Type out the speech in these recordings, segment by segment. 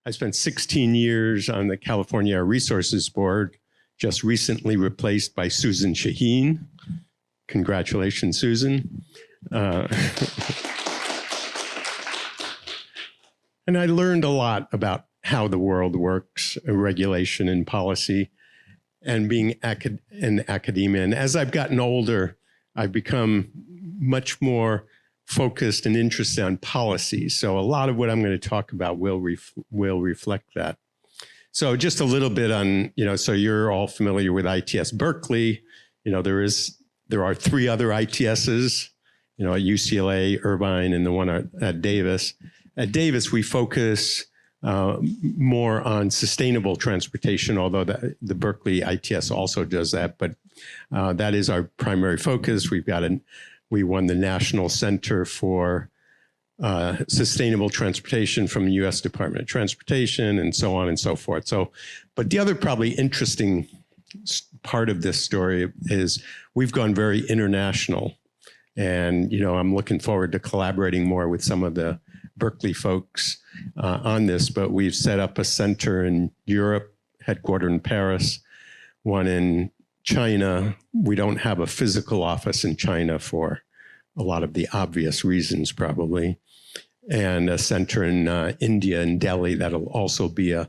I spent 16 years on the California Air Resources Board, just recently replaced by Susan Shaheen. Congratulations, Susan. And I learned a lot about how the world works, regulation and policy, and being in academia. And as I've gotten older, I've become much more focused and interested on policy. So a lot of what I'm going to talk about will reflect that. So just a little bit on, so you're all familiar with ITS Berkeley. There are 3 other ITSs, at UCLA, Irvine, and the one at Davis. At Davis, we focus more on sustainable transportation, although the Berkeley ITS also does that, but that is our primary focus. We won the National Center for Sustainable Transportation from the U.S. Department of Transportation, and so on and so forth. But the other probably interesting part of this story is we've gone very international, and I'm looking forward to collaborating more with some of the Berkeley folks on this, but we've set up a center in Europe, headquartered in Paris, one in China. We don't have a physical office in China for a lot of the obvious reasons, probably, and a center in India, in Delhi, that'll also be a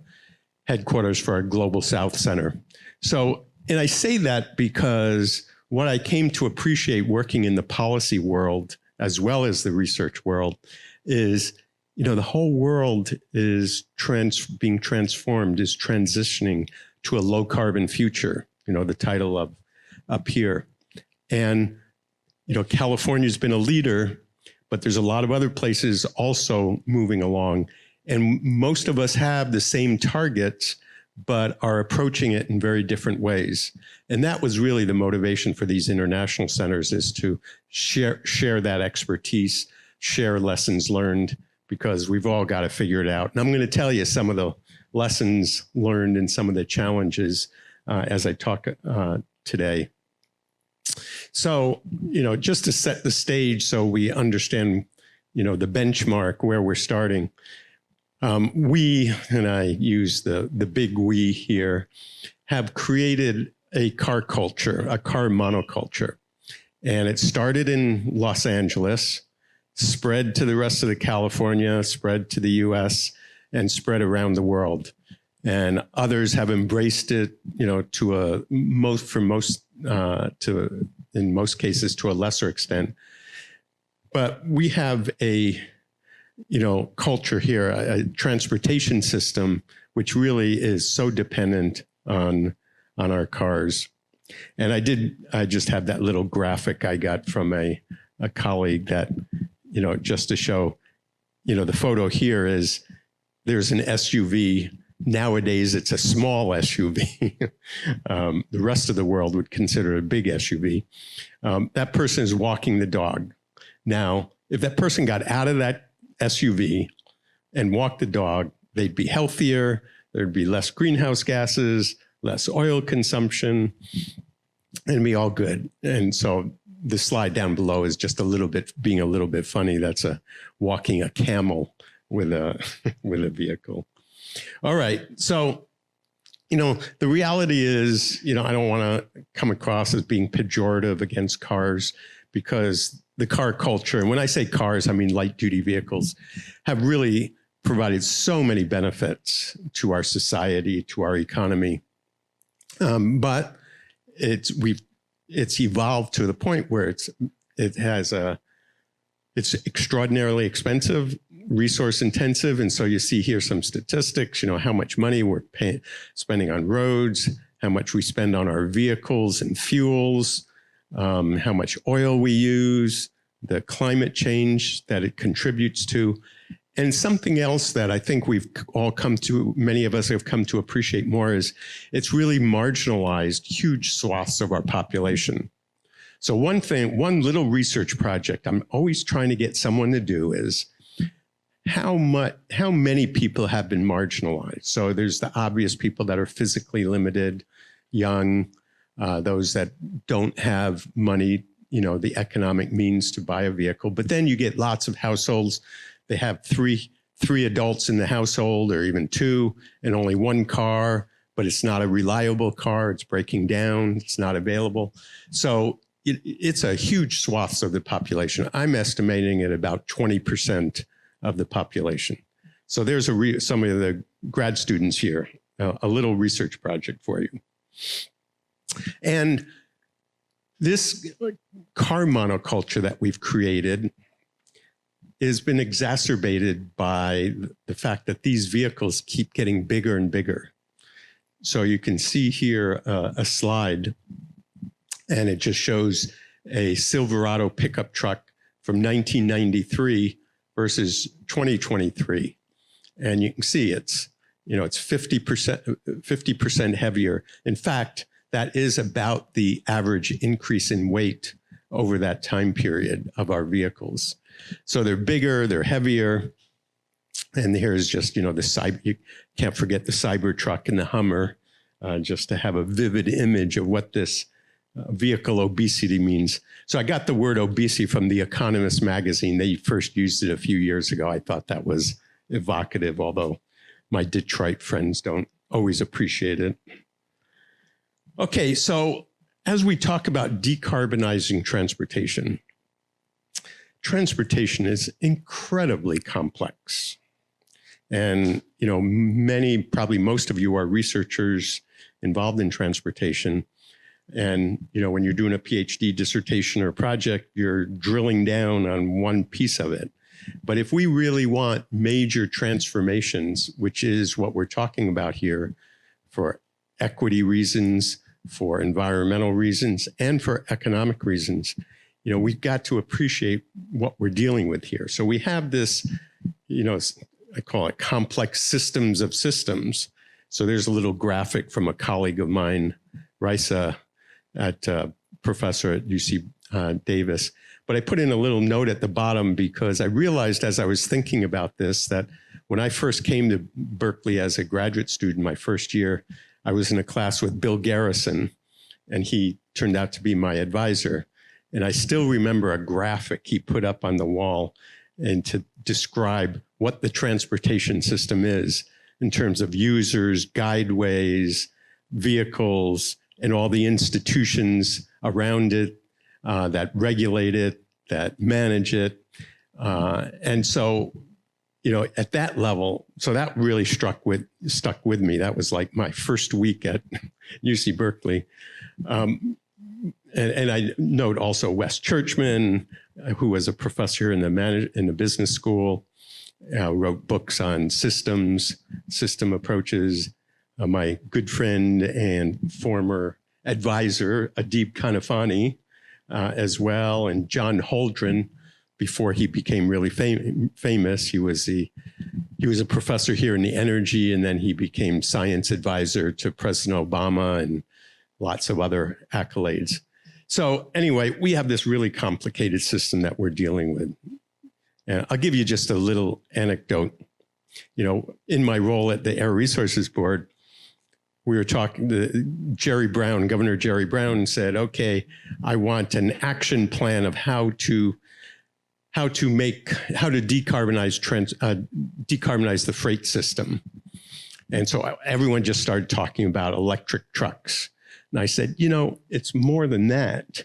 headquarters for our Global South Center. So, and I say that because what I came to appreciate working in the policy world, as well as the research world, is, the whole world is being transformed, is transitioning to a low carbon future, the title of up here. And, California's been a leader, but there's a lot of other places also moving along. And most of us have the same targets, but are approaching it in very different ways. And that was really the motivation for these international centers, is to share that expertise, share lessons learned, because we've all got to figure it out. And I'm going to tell you some of the lessons learned and some of the challenges as I talk today. So, just to set the stage so we understand, the benchmark where we're starting. We, and I use the big we here, have created a car culture, a car monoculture. And it started in Los Angeles, spread to the rest of the California, spread to the US, and spread around the world. And others have embraced it, in most cases to a lesser extent. But we have a culture here, a transportation system, which really is so dependent on our cars. And I just have that little graphic I got from a colleague that, just to show, the photo here is, there's an SUV. Nowadays, it's a small SUV. The rest of the world would consider it a big SUV. That person is walking the dog. Now, if that person got out of that SUV and walked the dog, they'd be healthier, there'd be less greenhouse gases, less oil consumption, and it'd be all good. And so the slide down below is just being a little bit funny. That's walking a camel with a vehicle. All right, so, the reality is, I don't want to come across as being pejorative against cars, because the car culture, and when I say cars, I mean light duty vehicles, have really provided so many benefits to our society, to our economy. But it's evolved to the point where it's extraordinarily expensive, resource intensive. And so you see here some statistics, how much money we're spending on roads, how much we spend on our vehicles and fuels, how much oil we use, the climate change that it contributes to. And something else that I think many of us have come to appreciate more is it's really marginalized huge swaths of our population. So one little research project I'm always trying to get someone to do is how many people have been marginalized. So there's the obvious people that are physically limited, young, those that don't have money, the economic means to buy a vehicle. But then you get lots of households. They have three 3 adults in the household or even 2 and only 1 car, but it's not a reliable car. It's breaking down. It's not available. So it's a huge swaths of the population. I'm estimating it about 20% of the population. So there's some of the grad students here, a little research project for you. And this car monoculture that we've created has been exacerbated by the fact that these vehicles keep getting bigger and bigger. So you can see here a slide, and it just shows a Silverado pickup truck from 1993 versus 2023. And you can see it's 50% heavier. In fact, that is about the average increase in weight over that time period of our vehicles. So they're bigger, they're heavier. And here's just, you can't forget the Cybertruck and the Hummer, just to have a vivid image of what this vehicle obesity means. So I got the word obesity from The Economist magazine. They first used it a few years ago. I thought that was evocative, although my Detroit friends don't always appreciate it. Okay, so as we talk about decarbonizing transportation, transportation is incredibly complex. And, probably most of you are researchers involved in transportation. And, when you're doing a PhD dissertation or project, you're drilling down on one piece of it. But if we really want major transformations, which is what we're talking about here, for equity reasons, for environmental reasons, and for economic reasons, we've got to appreciate what we're dealing with here. So we have this, I call it complex systems of systems. So there's a little graphic from a colleague of mine, Risa, professor at UC Davis. But I put in a little note at the bottom because I realized as I was thinking about this that when I first came to Berkeley as a graduate student, my first year, I was in a class with Bill Garrison, and he turned out to be my advisor. And I still remember a graphic he put up on the wall and to describe what the transportation system is in terms of users, guideways, vehicles, and all the institutions around it that regulate it, that manage it. And so, at that level, so that really stuck with me. That was like my first week at UC Berkeley. And I note also Wes Churchman, who was a professor in the business school, wrote books on system approaches. My good friend and former advisor, Adib Kanafani, as well, and John Holdren. Before he became really famous, he was a professor here in the energy, and then he became science advisor to President Obama and lots of other accolades. So anyway, we have this really complicated system that we're dealing with. And I'll give you just a little anecdote. In my role at the Air Resources Board, we were talking to Governor Jerry Brown said, okay, I want an action plan of how to decarbonize the freight system. And so everyone just started talking about electric trucks. And I said, it's more than that.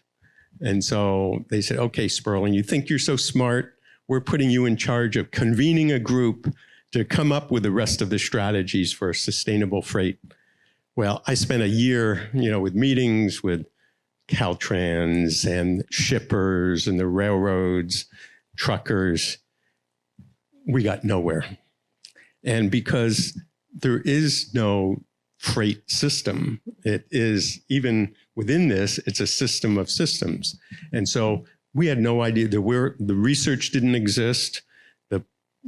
And so they said, okay, Sperling, you think you're so smart. We're putting you in charge of convening a group to come up with the rest of the strategies for sustainable freight. Well, I spent a year, with meetings with Caltrans and shippers and the railroads, truckers. We got nowhere. And because there is no freight system, it is, even within this, it's a system of systems. And so we had no idea that the research didn't exist. The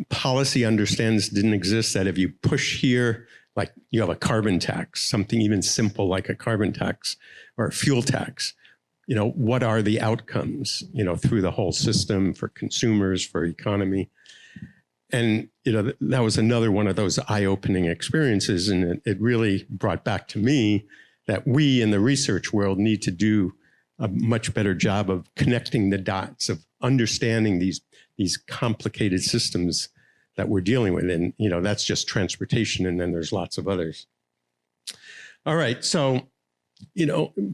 policy understands didn't exist, that if you push here, like you have a carbon tax, something even simple like a carbon tax or a fuel tax, what are the outcomes, through the whole system for consumers, for economy. And, that was another one of those eye-opening experiences. And it really brought back to me that we in the research world need to do a much better job of connecting the dots, of understanding these complicated systems that we're dealing with. And, that's just transportation. And then there's lots of others. All right. So,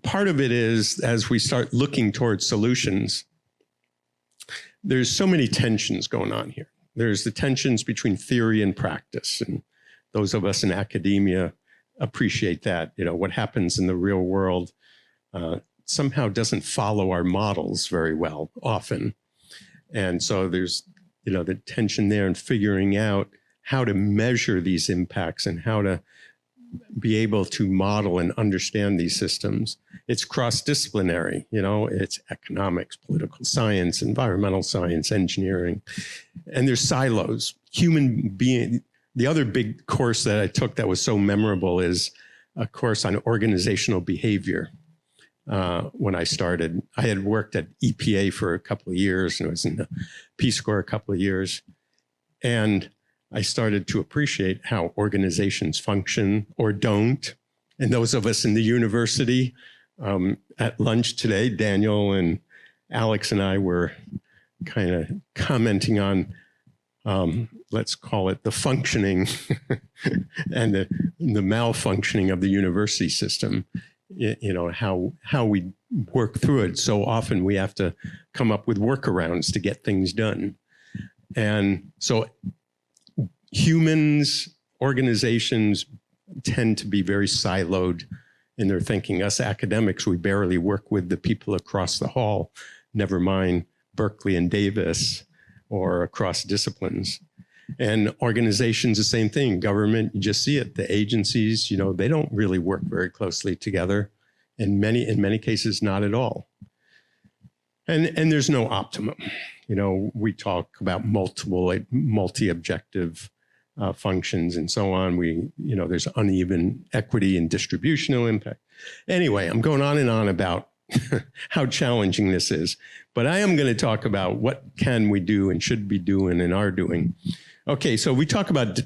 part of it is as we start looking towards solutions, there's so many tensions going on here. There's the tensions between theory and practice. And those of us in academia appreciate that. What happens in the real world somehow doesn't follow our models very well often. And so there's, the tension there in figuring out how to measure these impacts and how to be able to model and understand these systems. It's cross-disciplinary, it's economics, political science, environmental science, engineering, and there's silos. Human being, the other big course that I took that was so memorable is a course on organizational behavior. When I started, I had worked at EPA for a couple of years and I was in the Peace Corps a couple of years. And I started to appreciate how organizations function or don't. And those of us in the university, at lunch today, Daniel and Alex and I were kind of commenting on, let's call it the functioning and the malfunctioning of the university system. How we work through it. So often we have to come up with workarounds to get things done. And so humans, organizations tend to be very siloed in their thinking. Us academics, we barely work with the people across the hall, never mind Berkeley and Davis or across disciplines. And organizations, the same thing. Government, you just see it. The agencies, they don't really work very closely together. In many cases, not at all. And there's no optimum. We talk about multi-objective functions and so on. There's uneven equity and distributional impact. Anyway, I'm going on and on about how challenging this is. But I am going to talk about what can we do and should be doing and are doing. Okay, so we talk about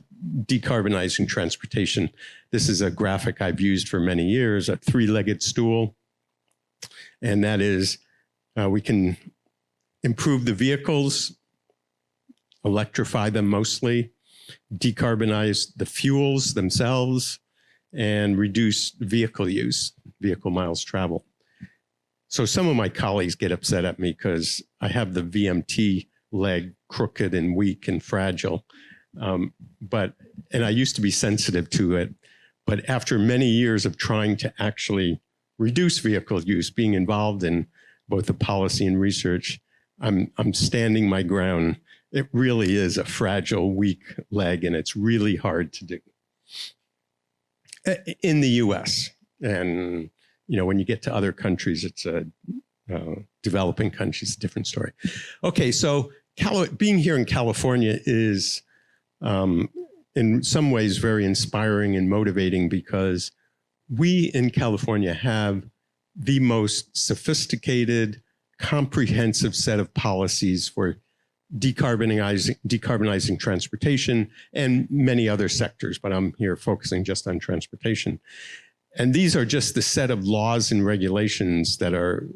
decarbonizing transportation. This is a graphic I've used for many years, a three-legged stool. And that is, we can improve the vehicles, electrify them mostly, decarbonize the fuels themselves, and reduce vehicle use, vehicle miles traveled. So some of my colleagues get upset at me because I have the VMT leg crooked and weak and fragile. And I used to be sensitive to it, but after many years of trying to actually reduce vehicle use, being involved in both the policy and research, I'm standing my ground. It really is a fragile, weak leg, and it's really hard to do. In the US, and when you get to other countries, it's developing countries, a different story. Okay, so being here in California is in some ways very inspiring and motivating because we in California have the most sophisticated, comprehensive set of policies for decarbonizing transportation and many other sectors, but I'm here focusing just on transportation. And these are just the set of laws and regulations that are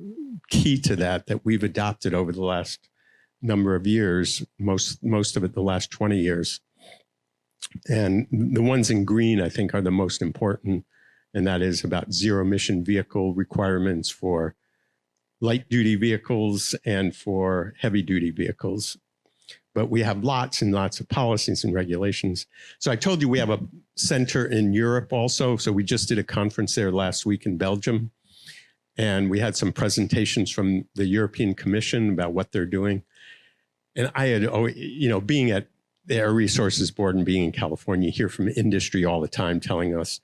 key to that we've adopted over the last number of years, most of it the last 20 years. And the ones in green, I think, are the most important, and that is about zero-emission vehicle requirements for light-duty vehicles and for heavy-duty vehicles. But we have lots and lots of policies and regulations. So I told you we have a center in Europe also. So we just did a conference there last week in Belgium. And we had some presentations from the European Commission about what they're doing. And I had, being at the Air Resources Board and being in California, you hear from industry all the time telling us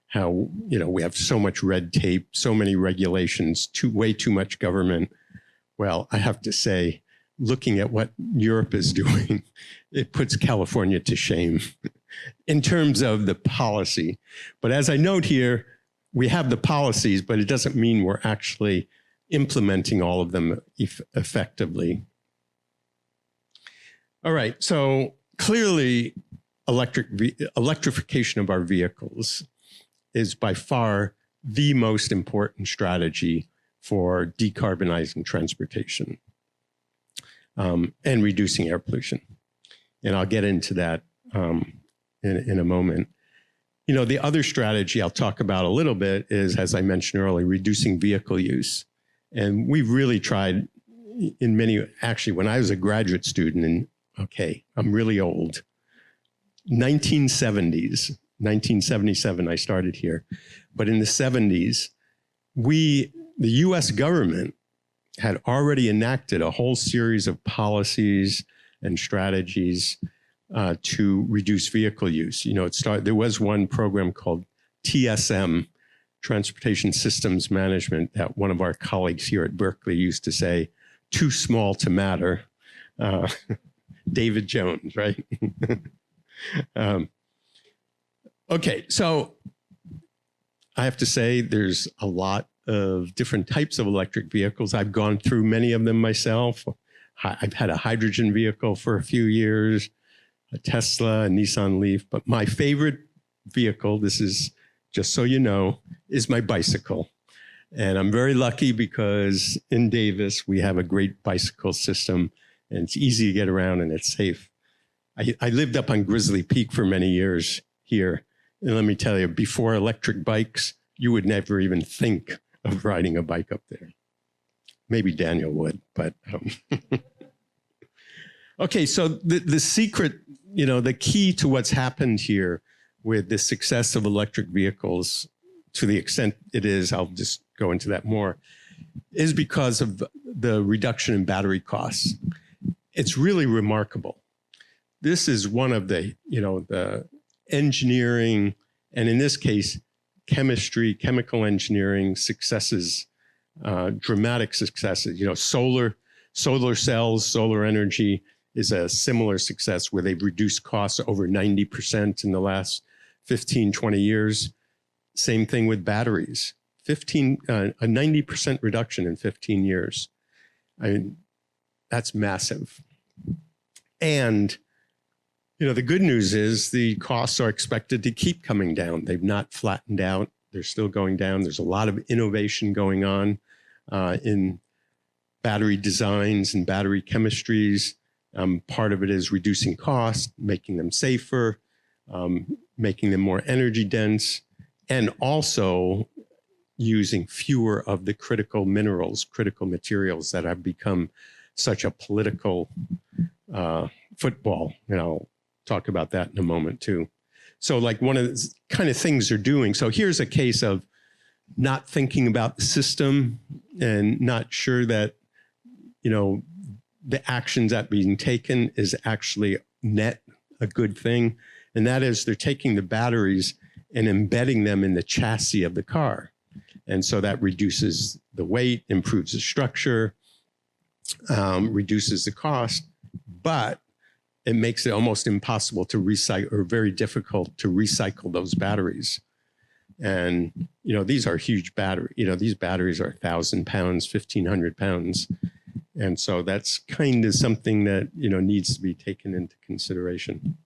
how, we have so much red tape, so many regulations, way too much government. Well, I have to say, looking at what Europe is doing, it puts California to shame in terms of the policy. But as I note here, we have the policies, but it doesn't mean we're actually implementing all of them effectively. All right, so clearly electrification of our vehicles is by far the most important strategy for decarbonizing transportation and reducing air pollution. And I'll get into that in a moment. You know, the other strategy I'll talk about a little bit is, as I mentioned earlier, reducing vehicle use. And we've really tried in many, actually, when I was a graduate student, and okay, I'm really old, 1970s, 1977, I started here. But in the 70s, the US government had already enacted a whole series of policies and strategies to reduce vehicle use. You know, there was one program called TSM, Transportation Systems Management, that one of our colleagues here at Berkeley used to say, too small to matter. David Jones, right? Okay, so I have to say there's a lot of different types of electric vehicles. I've gone through many of them myself. I've had a hydrogen vehicle for a few years, a Tesla, a Nissan Leaf, but my favorite vehicle, this is just so you know, is my bicycle. And I'm very lucky because in Davis, we have a great bicycle system and it's easy to get around and it's safe. I lived up on Grizzly Peak for many years here. And let me tell you, before electric bikes, you would never even think of riding a bike up there. Maybe Daniel would, but okay, so the secret, you know, the key to what's happened here with the success of electric vehicles, to the extent it is, I'll just go into that more, is because of the reduction in battery costs. It's really remarkable. This is one of the, you know, the engineering, and in this case, chemistry, chemical engineering successes, dramatic successes. You know, solar cells, solar energy is a similar success where they've reduced costs over 90% in the last 15, 20 years. Same thing with batteries, a 90% reduction in 15 years. I mean, that's massive. And, you know, the good news is the costs are expected to keep coming down. They've not flattened out. They're still going down. There's a lot of innovation going on in battery designs and battery chemistries. Part of it is reducing cost, making them safer, making them more energy dense, and also using fewer of the critical minerals, critical materials that have become such a political football. And I'll talk about that in a moment too. So like one of the kind of things they're doing. So here's a case of not thinking about the system and not sure that, you know, the actions that being taken is actually net a good thing. And that is they're taking the batteries and embedding them in the chassis of the car. And so that reduces the weight, improves the structure, reduces the cost, but it makes it almost impossible to recycle, or very difficult to recycle those batteries. And, you know, these are huge batteries. You know, these batteries are 1,000 pounds, 1,500 pounds. And so that's kind of something that, you know, needs to be taken into consideration.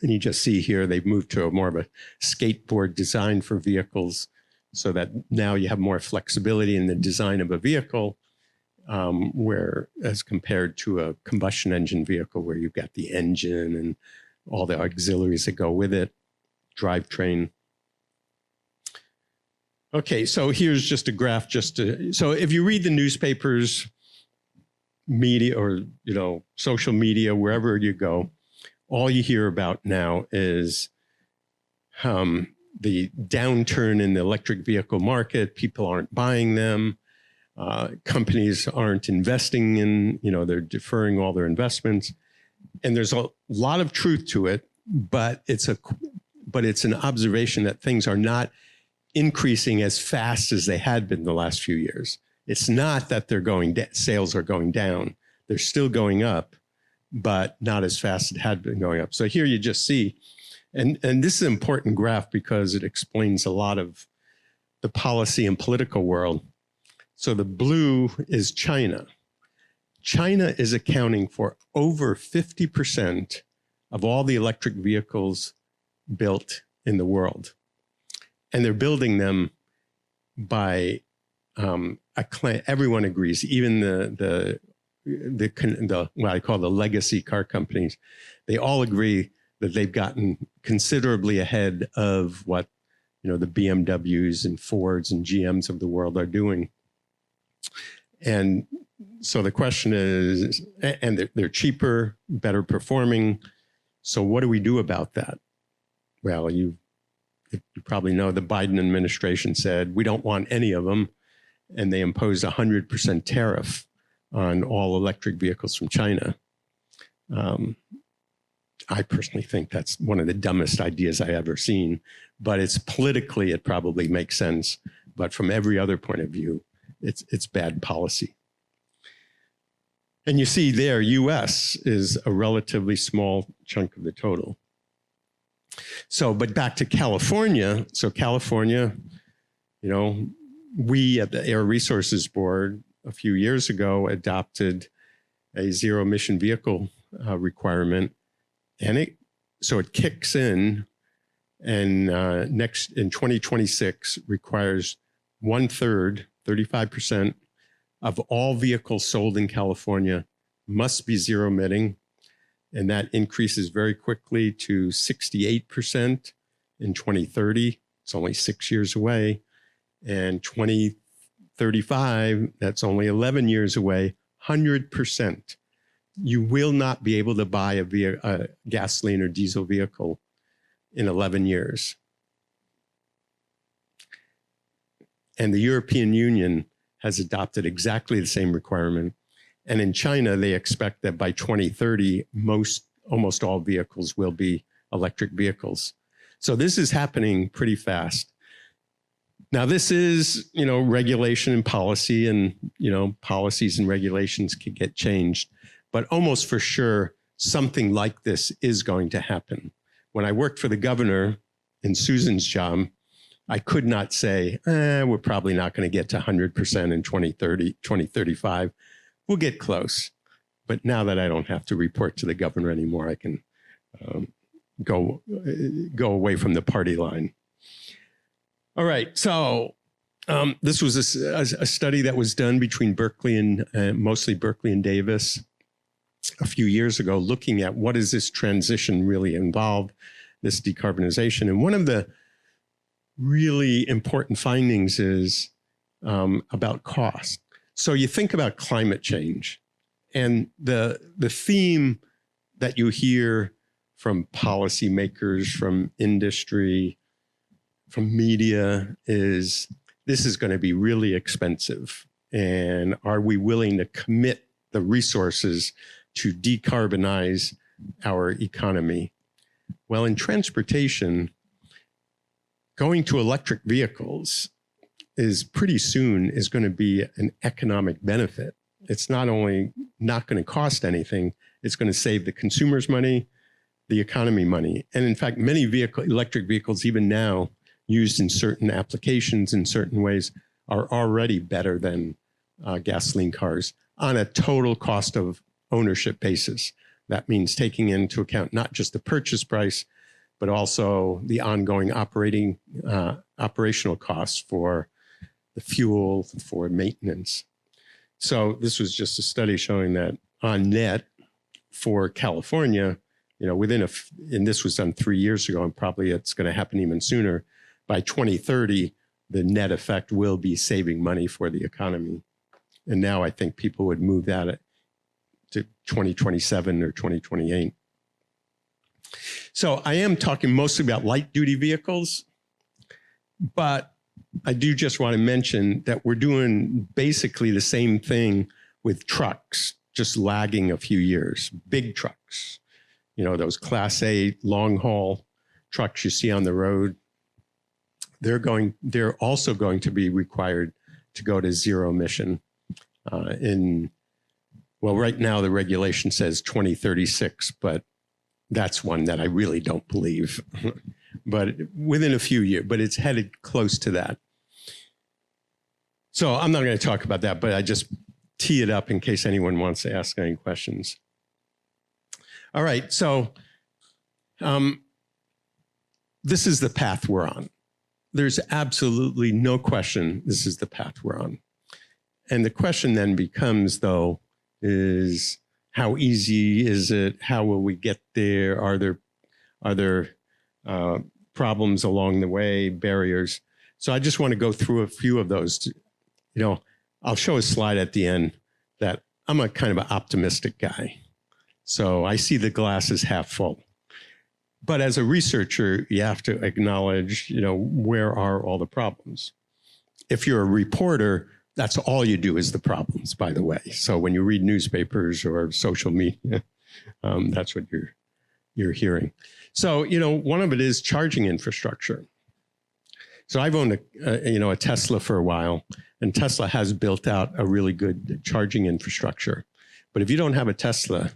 And you just see here, they've moved to a more of a skateboard design for vehicles so that now you have more flexibility in the design of a vehicle, where as compared to a combustion engine vehicle where you've got the engine and all the auxiliaries that go with it, drivetrain. Okay, so here's just a graph so if you read the newspapers, media, or, you know, social media, wherever you go, all you hear about now is the downturn in the electric vehicle market. People aren't buying them. Companies aren't investing in, you know, they're deferring all their investments. And there's a lot of truth to it, but it's an observation that things are not increasing as fast as they had been the last few years. It's not that sales are going down. They're still going up, but not as fast as it had been going up. So here you just see, and this is an important graph because it explains a lot of the policy and political world. So the blue is China. China is accounting for over 50% of all the electric vehicles built in the world. And they're building them by everyone agrees, even the what I call the legacy car companies, they all agree that they've gotten considerably ahead of what, the BMWs and Fords and GMs of the world are doing. And so the question is, and they're cheaper, better performing. So what do we do about that? Well, you probably know the Biden administration said, we don't want any of them. And they imposed 100% tariff on all electric vehicles from China. I personally think that's one of the dumbest ideas I ever seen, but it's politically, it probably makes sense. But from every other point of view, it's bad policy. And you see there, US is a relatively small chunk of the total. So, but back to California. So California, we at the Air Resources Board a few years ago adopted a zero emission vehicle requirement. And it kicks in and next in 2026 requires 1/3, 35% of all vehicles sold in California must be zero emitting. And that increases very quickly to 68% in 2030. It's only 6 years away. And 2035, that's only 11 years away, 100%. You will not be able to buy a gasoline or diesel vehicle in 11 years. And the European Union has adopted exactly the same requirement. And in China, they expect that by 2030, almost all vehicles will be electric vehicles. So this is happening pretty fast. Now, this is, regulation and policy, and, policies and regulations can get changed. But almost for sure, something like this is going to happen. When I worked for the governor in Susan's job, I could not say, we're probably not going to get to 100% in 2030, 2035. We'll get close. But now that I don't have to report to the governor anymore, I can go away from the party line. All right, so this was a study that was done between Berkeley and mostly Berkeley and Davis a few years ago, looking at what does this transition really involve, this decarbonization. And one of the really important findings is about cost. So you think about climate change, and the theme that you hear from policymakers, from industry, from media is this is going to be really expensive. And are we willing to commit the resources to decarbonize our economy? Well, in transportation, going to electric vehicles is pretty soon is going to be an economic benefit. It's not only not going to cost anything, it's going to save the consumers money, the economy money. And in fact, many electric vehicles, even now, used in certain applications in certain ways, are already better than gasoline cars on a total cost of ownership basis. That means taking into account not just the purchase price, but also the ongoing operational costs for the fuel, for maintenance. So this was just a study showing that on net for California, and this was done 3 years ago, and probably it's going to happen even sooner. By 2030, the net effect will be saving money for the economy. And now I think people would move that to 2027 or 2028. So I am talking mostly about light duty vehicles, but I do just want to mention that we're doing basically the same thing with trucks, just lagging a few years. Big trucks, those Class A long haul trucks you see on the road, they're also going to be required to go to zero emission right now the regulation says 2036, but that's one that I really don't believe. But within a few years, but it's headed close to that. So I'm not going to talk about that, but I just tee it up in case anyone wants to ask any questions. All right, so this is the path we're on. There's absolutely no question this is the path we're on. And the question then becomes, though, is how easy is it? How will we get there? Are there problems along the way, barriers? So I just want to go through a few of those. I'll show a slide at the end that I'm a kind of an optimistic guy. So I see the glass as half full. But as a researcher, you have to acknowledge, where are all the problems? If you're a reporter, that's all you do is the problems, by the way. So when you read newspapers or social media, that's what you're hearing. So, one of it is charging infrastructure. So I've owned a Tesla for a while, and Tesla has built out a really good charging infrastructure. But if you don't have a Tesla,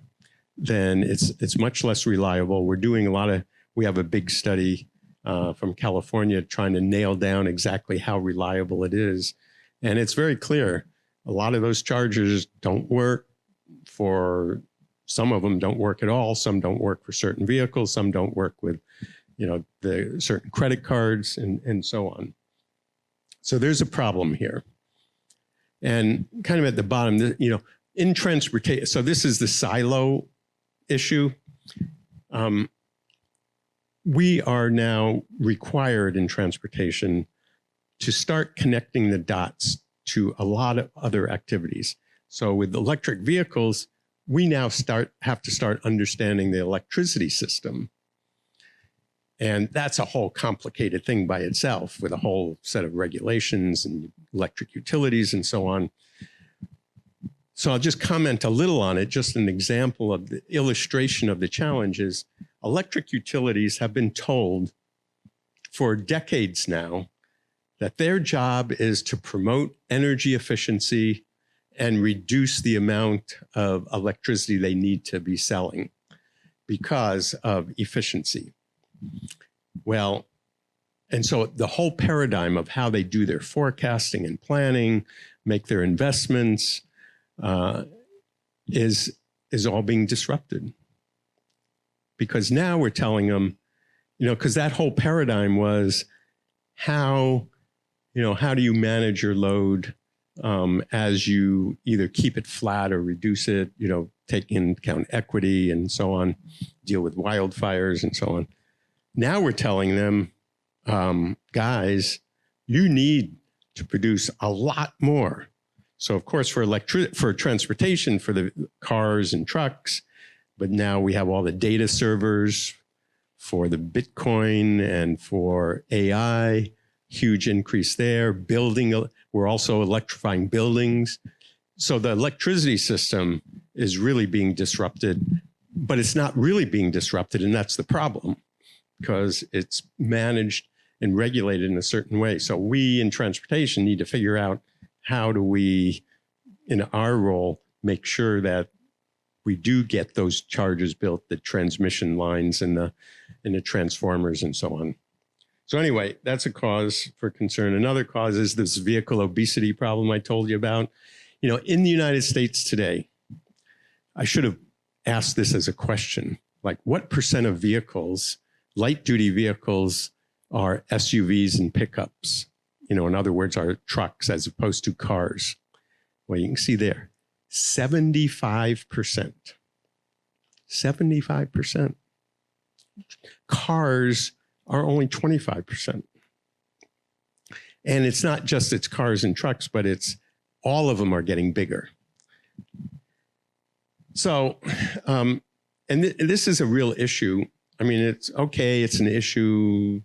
then it's much less reliable. We have a big study from California trying to nail down exactly how reliable it is. And it's very clear. A lot of those chargers don't work some of them don't work at all. Some don't work for certain vehicles. Some don't work with, the certain credit cards and so on. So there's a problem here. And kind of at the bottom, in transportation, so this is the silo issue. We are now required in transportation to start connecting the dots to a lot of other activities. So with electric vehicles, we now have to start understanding the electricity system. And that's a whole complicated thing by itself with a whole set of regulations and electric utilities and so on. So I'll just comment a little on it, just an example of the illustration of the challenges. Electric utilities have been told for decades now that their job is to promote energy efficiency and reduce the amount of electricity they need to be selling because of efficiency. Well, and so the whole paradigm of how they do their forecasting and planning, make their investments, is all being disrupted. Because now we're telling them, because that whole paradigm was how do you manage your load as you either keep it flat or reduce it, take into account equity and so on, deal with wildfires and so on. Now we're telling them, guys, you need to produce a lot more. So of course for transportation, for the cars and trucks, but now we have all the data servers for the Bitcoin and for AI, huge increase there. We're also electrifying buildings. So the electricity system is really being disrupted, but it's not really being disrupted, and that's the problem, because it's managed and regulated in a certain way. So we in transportation need to figure out how do we, in our role, make sure that we do get those chargers built, the transmission lines and the transformers and so on. So anyway, that's a cause for concern. Another cause is this vehicle obesity problem I told you about. In the United States today, I should have asked this as a question, like what % of vehicles, light duty vehicles, are SUVs and pickups? In other words, are trucks as opposed to cars. Well, you can see there, 75%. 75%. Cars are only 25%. And it's not just it's cars and trucks, but it's all of them are getting bigger. So, and this is a real issue. I mean, it's okay. It's an issue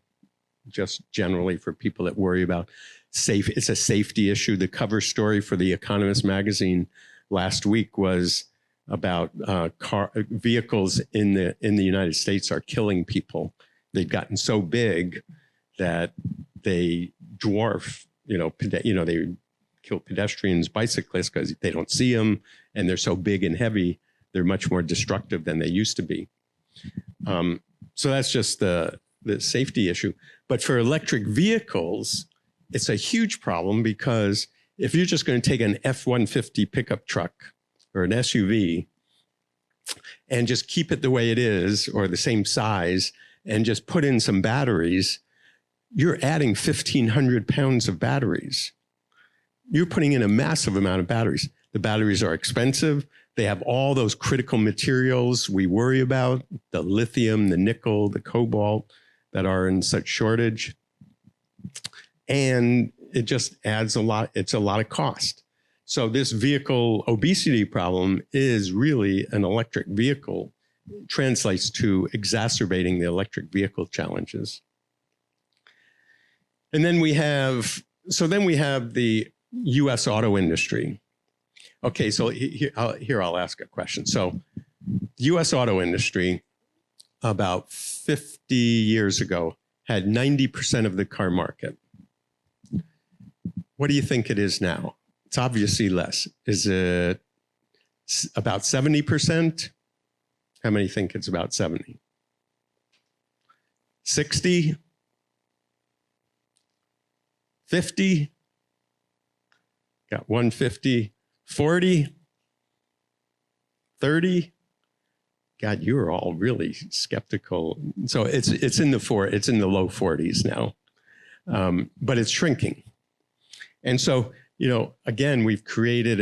just generally for people that worry about it's a safety issue. The cover story for The Economist magazine last week was about vehicles in the United States are killing people. They've gotten so big that they dwarf, they kill pedestrians, bicyclists because they don't see them, and they're so big and heavy, they're much more destructive than they used to be. So that's just the safety issue. But for electric vehicles, it's a huge problem because if you're just going to take an F-150 pickup truck or an SUV and just keep it the way it is or the same size and just put in some batteries, you're adding 1,500 pounds of batteries. You're putting in a massive amount of batteries. The batteries are expensive. They have all those critical materials we worry about, the lithium, the nickel, the cobalt that are in such shortage. And it just adds a lot. It's a lot of cost. So this vehicle obesity problem is really an electric vehicle, translates to exacerbating the electric vehicle challenges. And then we have the US auto industry. Okay, so here I'll ask a question. So the US auto industry about 50 years ago had 90% of the car market. What do you think it is now? It's obviously less. Is it about 70%? How many think it's about 70? 60? 50? Got 150. 40? 30? God, you're all really skeptical. So it's in the low 40s now, but it's shrinking. And so, again, we've created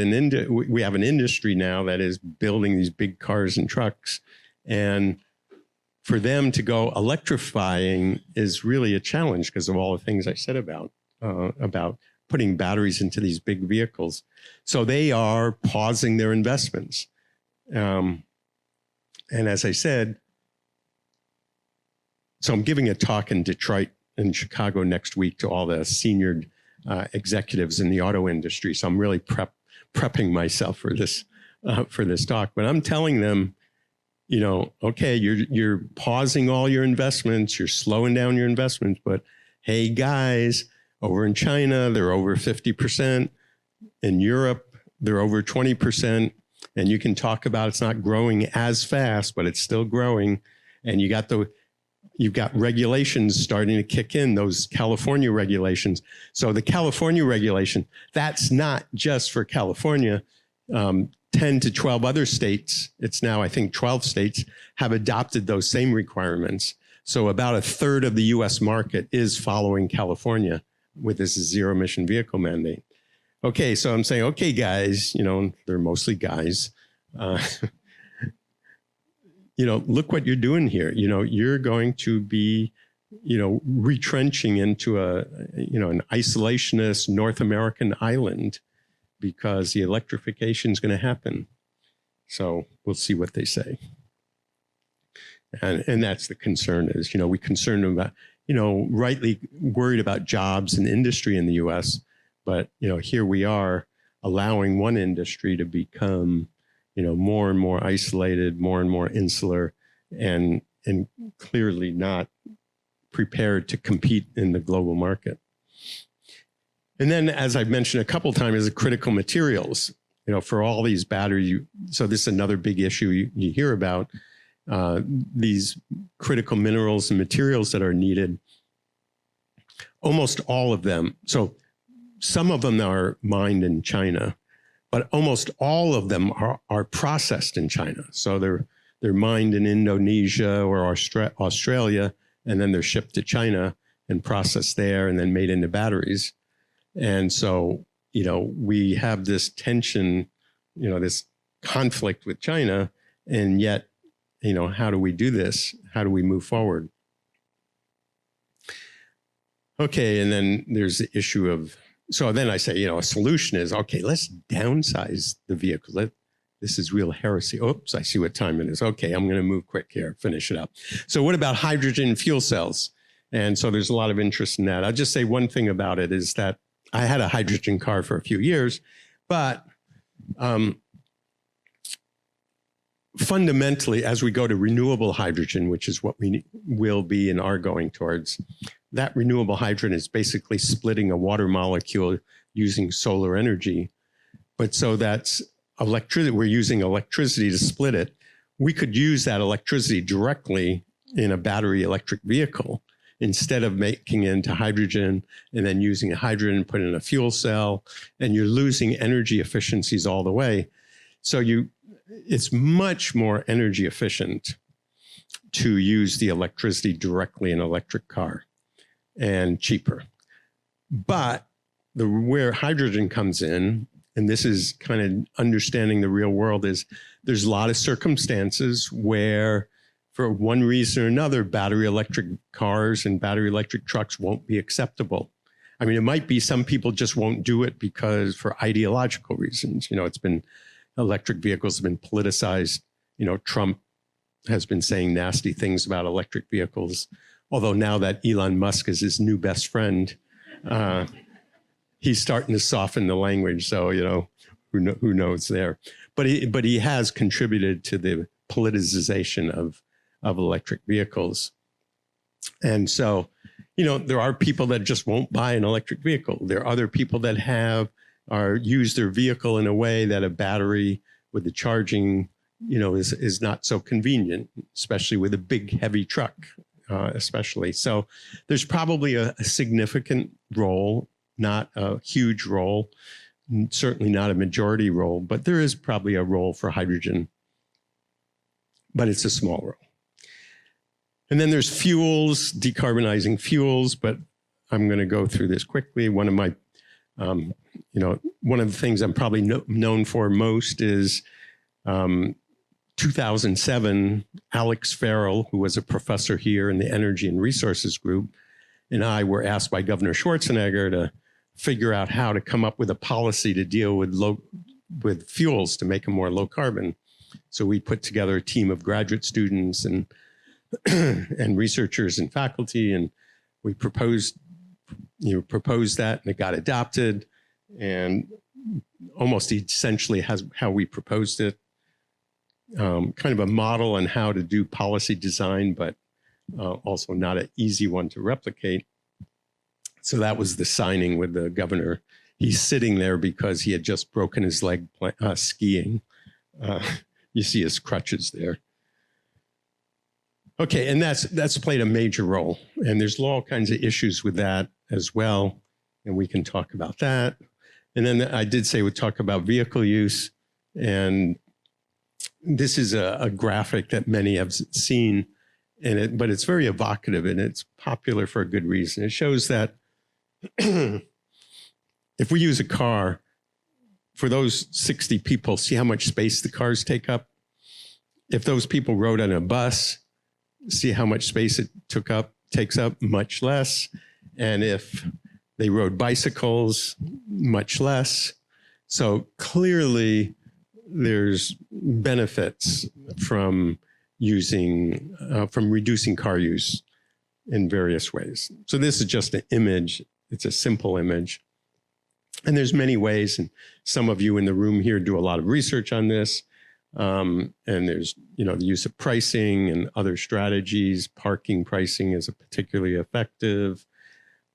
we have an industry now that is building these big cars and trucks, and for them to go electrifying is really a challenge because of all the things I said about putting batteries into these big vehicles. So they are pausing their investments. And as I said, so I'm giving a talk in Detroit and Chicago next week to all the senior executives in the auto industry. So I'm really prepping myself for this talk. But I'm telling them, okay, you're pausing all your investments, you're slowing down your investments, but hey, guys, over in China, they're over 50%. In Europe, they're over 20%. And you can talk about it's not growing as fast, but it's still growing. And you've got regulations starting to kick in, those California regulations. So the California regulation, that's not just for California. 10 to 12 other states, it's now, I think 12 states, have adopted those same requirements. So about a third of the US market is following California with this zero emission vehicle mandate. Okay, so I'm saying, okay, guys, they're mostly guys. Look what you're doing here. You're going to be, retrenching into an isolationist North American island because the electrification is going to happen. So we'll see what they say. And that's the concern is, we're concerned about, rightly worried about jobs and industry in the US, but, here we are allowing one industry to become, more and more isolated, more and more insular, and clearly not prepared to compete in the global market. And then, as I've mentioned a couple of times, is the critical materials, for all these batteries. So this is another big issue you hear about, these critical minerals and materials that are needed. Almost all of them. So some of them are mined in China, but almost all of them are processed in China. So they're mined in Indonesia or Australia, and then they're shipped to China and processed there and then made into batteries. And so, we have this tension, this conflict with China, and yet, how do we do this? How do we move forward? Okay, and then there's the issue of, so then I say, a solution is, okay, let's downsize the vehicle. This is real heresy. Oops, I see what time it is. Okay, I'm going to move quick here, finish it up. So what about hydrogen fuel cells? And so there's a lot of interest in that. I'll just say one thing about it is that I had a hydrogen car for a few years, but fundamentally, as we go to renewable hydrogen, which is what we will be and are going towards, that renewable hydrogen is basically splitting a water molecule using solar energy. But so that's electricity, we're using electricity to split it. We could use that electricity directly in a battery electric vehicle instead of making it into hydrogen and then using a hydrogen, put in a fuel cell, and you're losing energy efficiencies all the way. So it's much more energy efficient to use the electricity directly in an electric car and cheaper. But where hydrogen comes in and this is kind of understanding the real world, is there's a lot of circumstances where for one reason or another, battery electric cars and battery electric trucks won't be acceptable. I mean, it might be some people just won't do it because for ideological reasons. It's been, electric vehicles have been politicized. Trump has been saying nasty things about electric vehicles, although now that Elon Musk is his new best friend, he's starting to soften the language. So, who knows there. But he has contributed to the politicization of electric vehicles. And so, there are people that just won't buy an electric vehicle. There are other people that use their vehicle in a way that a battery with the charging, is not so convenient, especially with a big, heavy truck, especially. So there's probably a significant role, not a huge role, certainly not a majority role, but there is probably a role for hydrogen, but it's a small role. And then there's fuels, decarbonizing fuels, but I'm going to go through this quickly. One of my, one of the things I'm probably known for most is 2007, Alex Farrell, who was a professor here in the Energy and Resources Group, and I were asked by Governor Schwarzenegger to figure out how to come up with a policy to deal with fuels to make them more low carbon. So we put together a team of graduate students and researchers and faculty, and we proposed that, and it got adopted, and almost essentially has how we proposed it, kind of a model on how to do policy design, but also not an easy one to replicate. So that was the signing with the governor. He's sitting there because he had just broken his leg skiing. You see his crutches there. Okay, and that's played a major role. And there's all kinds of issues with that as well. And we can talk about that. And then I did say we'd talk about vehicle use. And this is a graphic that many have seen, but it's very evocative and it's popular for a good reason. It shows that if we use a car, for those 60 people, see how much space the cars take up? If those people rode on a bus, see how much space it takes up, much less. And if they rode bicycles, much less. So clearly there's benefits from reducing car use in various ways. So this is just an image. It's a simple image. And there's many ways, and some of you in the room here do a lot of research on this. And there's, the use of pricing and other strategies. Parking pricing is particularly effective.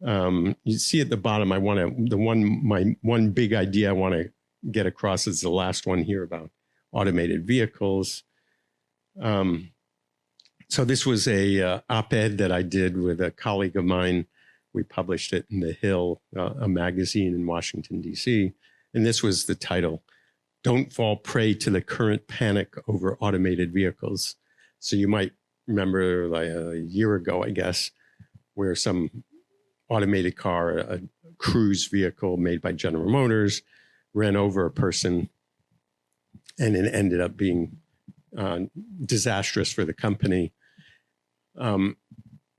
You see at the bottom, my one big idea I want to get across is the last one here about automated vehicles. So this was a op-ed that I did with a colleague of mine. We published it in The Hill, a magazine in Washington, D.C. And this was the title, "Don't Fall Prey to the Current Panic Over Automated Vehicles." So you might remember like a year ago, I guess, where some automated car, a cruise vehicle made by General Motors, ran over a person, and it ended up being disastrous for the company.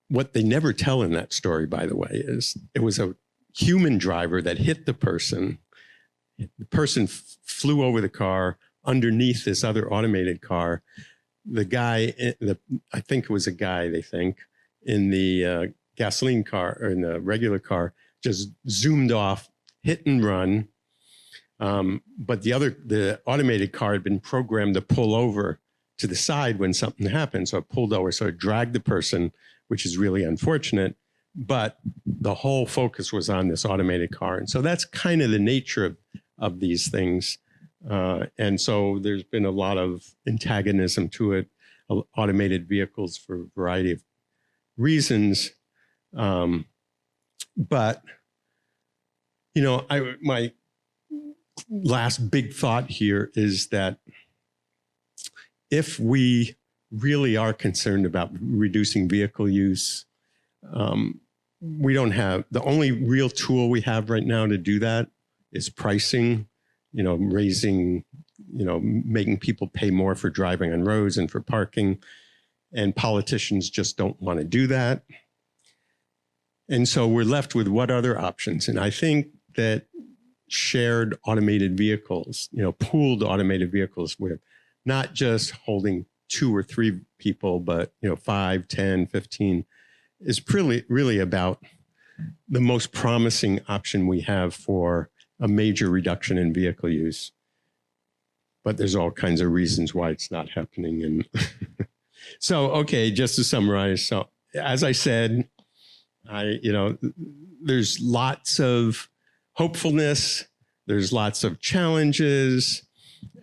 What they never tell in that story, by the way, is it was a human driver that hit the person. The person flew over the car underneath this other automated car. The guy, I think it was a guy, they think, in the gasoline car or in the regular car, just zoomed off, hit and run. But the automated car had been programmed to pull over to the side when something happened. So it pulled over, so it dragged the person, which is really unfortunate. But the whole focus was on this automated car. And so that's kind of the nature of these things. And so there's been a lot of antagonism to it, automated vehicles for a variety of reasons. But, my last big thought here is that if we really are concerned about reducing vehicle use, we don't have, the only real tool we have right now to do that is pricing. raising, making people pay more for driving on roads and for parking. And politicians just don't want to do that. And so we're left with what other options? And I think that shared automated vehicles, pooled automated vehicles with not just holding 2 or 3 people, but 5, 10, 15 is really about the most promising option we have for a major reduction in vehicle use. But there's all kinds of reasons why it's not happening. And so, okay, just to summarize. So as I said, there's lots of hopefulness, there's lots of challenges.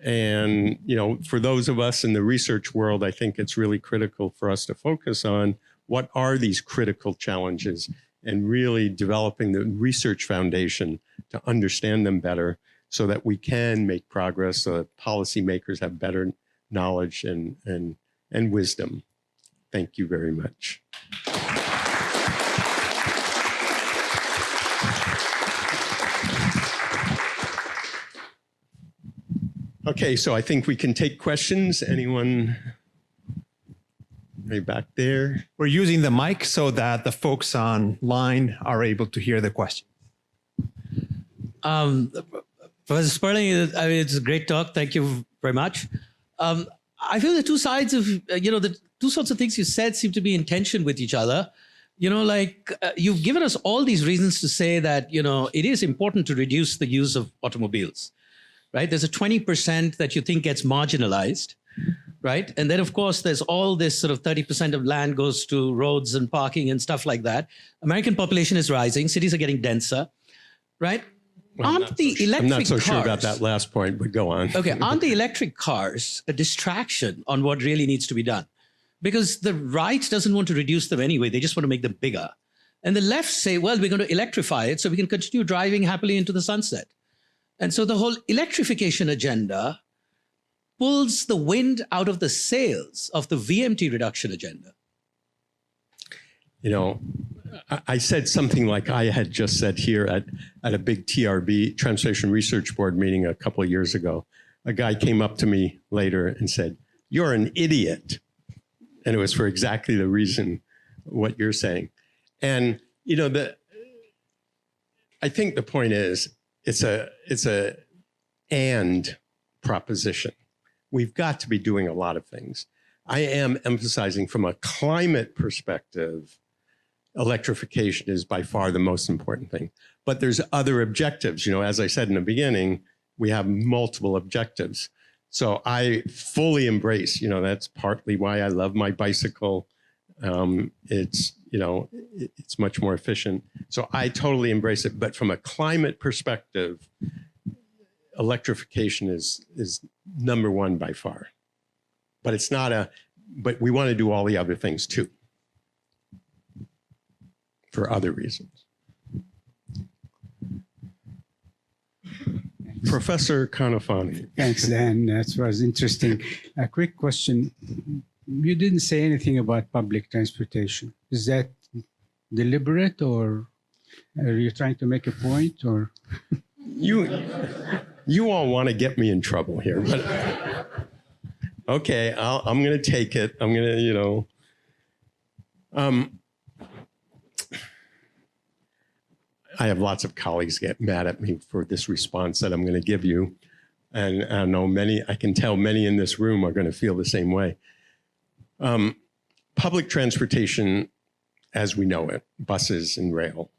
And, for those of us in the research world, I think it's really critical for us to focus on what are these critical challenges and really developing the research foundation to understand them better so that we can make progress, so that policymakers have better knowledge and wisdom. Thank you very much. Okay, so I think we can take questions. Anyone right back there? We're using the mic so that the folks online are able to hear the question. Professor Sperling, it's a great talk. Thank you very much. I feel the two sides of, the two sorts of things you said seem to be in tension with each other. You've given us all these reasons to say that, it is important to reduce the use of automobiles. Right? There's a 20% that you think gets marginalized, right? And then, of course, there's all this sort of 30% of land goes to roads and parking and stuff like that. American population is rising. Cities are getting denser, right? Well, I'm not so sure about that last point, but go on. Okay, aren't the electric cars a distraction on what really needs to be done? Because the right doesn't want to reduce them anyway. They just want to make them bigger. And the left say, well, we're going to electrify it so we can continue driving happily into the sunset. And so the whole electrification agenda pulls the wind out of the sails of the VMT reduction agenda. I said something like I had just said here at a big TRB, Transportation Research Board meeting a couple of years ago. A guy came up to me later and said, "You're an idiot." And it was for exactly the reason what you're saying. And, I think the point is, it's a and proposition. We've got to be doing a lot of things. I am emphasizing from a climate perspective, electrification is by far the most important thing. But there's other objectives. As I said in the beginning, we have multiple objectives. So I fully embrace, that's partly why I love my bicycle. It's much more efficient. So I totally embrace it. But from a climate perspective, electrification is number one by far. But it's not but we want to do all the other things too, for other reasons. Professor Kanafani. Thanks, Dan. That was interesting. A quick question. You didn't say anything about public transportation. Is that deliberate, or are you trying to make a point, or? You all want to get me in trouble here, but okay, I'm going to take it. I'm going to, I have lots of colleagues get mad at me for this response that I'm going to give you. And I know I can tell many in this room are going to feel the same way. Public transportation, as we know it, buses and rail,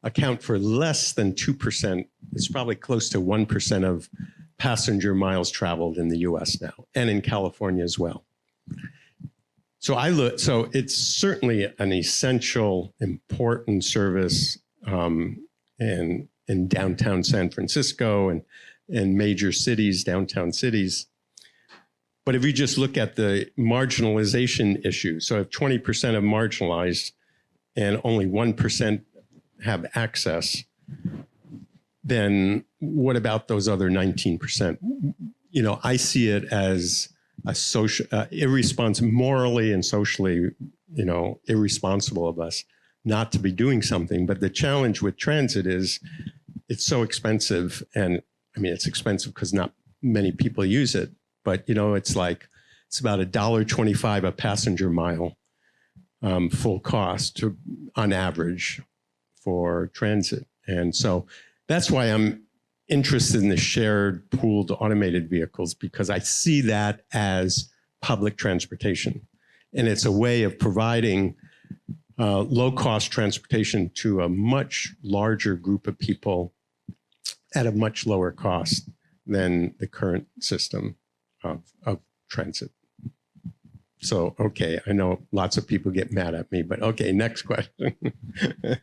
account for less than 2%. It's probably close to 1% of passenger miles traveled in the US now, and in California as well. So it's certainly an essential, important service in downtown San Francisco and major cities, downtown cities. But if you just look at the marginalization issue, so if 20% are marginalized and only 1% have access, then what about those other 19%? I see it as a social, morally and socially, irresponsible of us not to be doing something. But the challenge with transit is it's so expensive, and I mean, it's expensive because not many people use it, but it's about $1.25 a passenger mile, full cost on average for transit. And so that's why I'm interested in the shared pooled automated vehicles, because I see that as public transportation. And it's a way of providing low-cost transportation to a much larger group of people at a much lower cost than the current system of transit. So, okay, I know lots of people get mad at me, but okay, next question.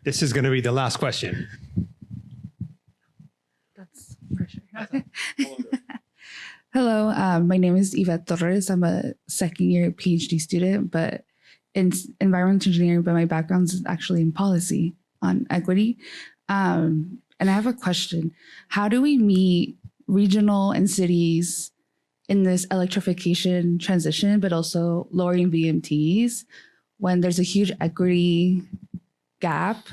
This is going to be the last question. That's for sure. Hello, my name is Yvette Torres. I'm a second-year PhD student, but in environmental engineering, but my background is actually in policy on equity. And I have a question. How do we meet regional and cities in this electrification transition, but also lowering VMTs when there's a huge equity gap?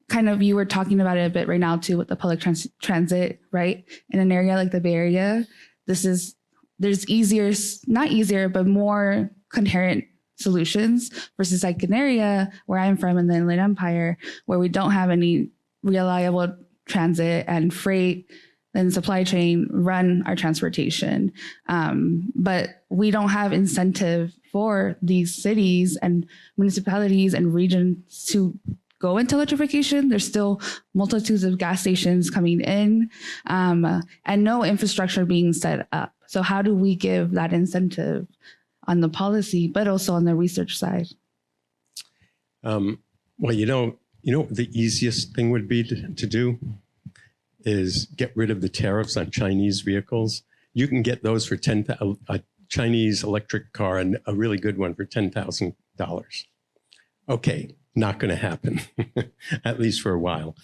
Kind of, you were talking about it a bit right now too with the public transit, right? In an area like the Bay Area, there's not easier, but more coherent solutions versus like an area where I'm from in the Inland Empire, where we don't have any reliable transit and freight and supply chain run our transportation. But we don't have incentive for these cities and municipalities and regions to go into electrification. There's still multitudes of gas stations coming in and no infrastructure being set up. So how do we give that incentive on the policy, but also on the research side? Well, the easiest thing would be to do is get rid of the tariffs on Chinese vehicles. You can get those for a Chinese electric car, and a really good one, for $10,000. Okay, not going to happen, at least for a while.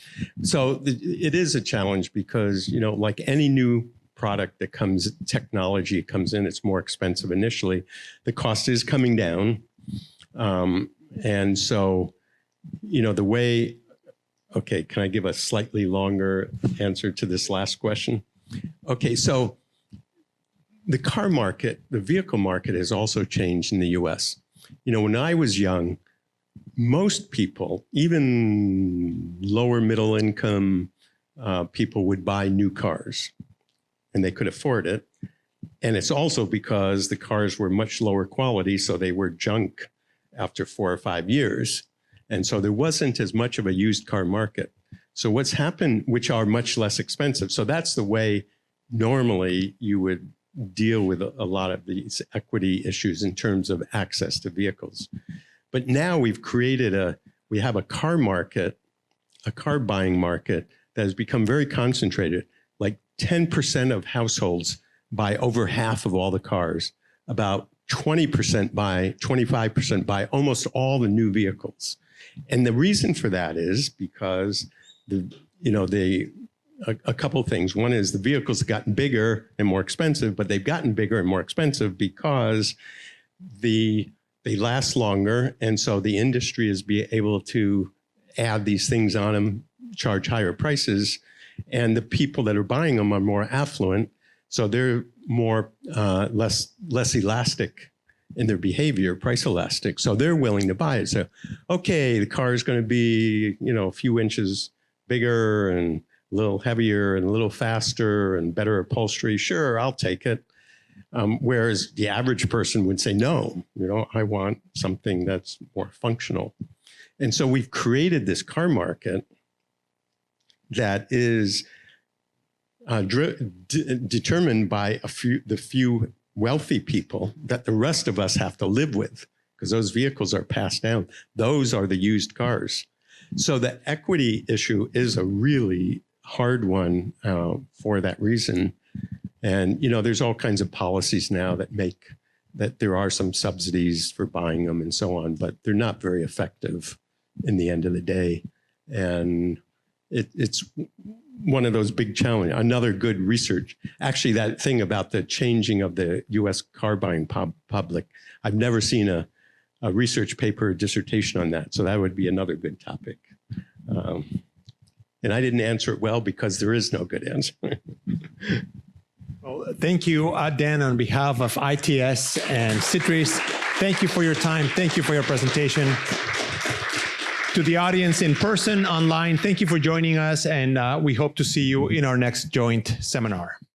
So it is a challenge because, like any new product that technology comes in, it's more expensive initially. The cost is coming down. And so, the way, okay, can I give a slightly longer answer to this last question? Okay, so the car market, the vehicle market has also changed in the US. When I was young, most people, even lower middle income people, would buy new cars and they could afford it. And it's also because the cars were much lower quality, so they were junk after 4 or 5 years. And so there wasn't as much of a used car market. So what's happened, which are much less expensive. So that's the way normally you would deal with a lot of these equity issues in terms of access to vehicles. But now we have a car market, a car buying market that has become very concentrated. Like 10% of households buy over half of all the cars. About 25% buy almost all the new vehicles. And the reason for that is because a couple of things. One is the vehicles have gotten bigger and more expensive, but they've gotten bigger and more expensive because they last longer. And so the industry is able to add these things on them, charge higher prices. And the people that are buying them are more affluent. So they're less elastic in their behavior, price elastic. So they're willing to buy it. So, okay, the car is going to be, a few inches bigger and a little heavier and a little faster and better upholstery. Sure, I'll take it. Whereas the average person would say, no, I want something that's more functional. And so we've created this car market that is determined by the few wealthy people that the rest of us have to live with, because those vehicles are passed down. Those are the used cars. So the equity issue is a really hard one for that reason. And, there's all kinds of policies now that make that there are some subsidies for buying them and so on, but they're not very effective in the end of the day. And it's one of those big challenges. Another good research, actually, that thing about the changing of the U.S. car buying public, I've never seen a research paper or dissertation on that. So that would be another good topic. And I didn't answer it well because there is no good answer. Well, thank you, Dan, on behalf of ITS and CITRIS. Thank you for your time. Thank you for your presentation. To the audience in person, online, thank you for joining us, and we hope to see you in our next joint seminar.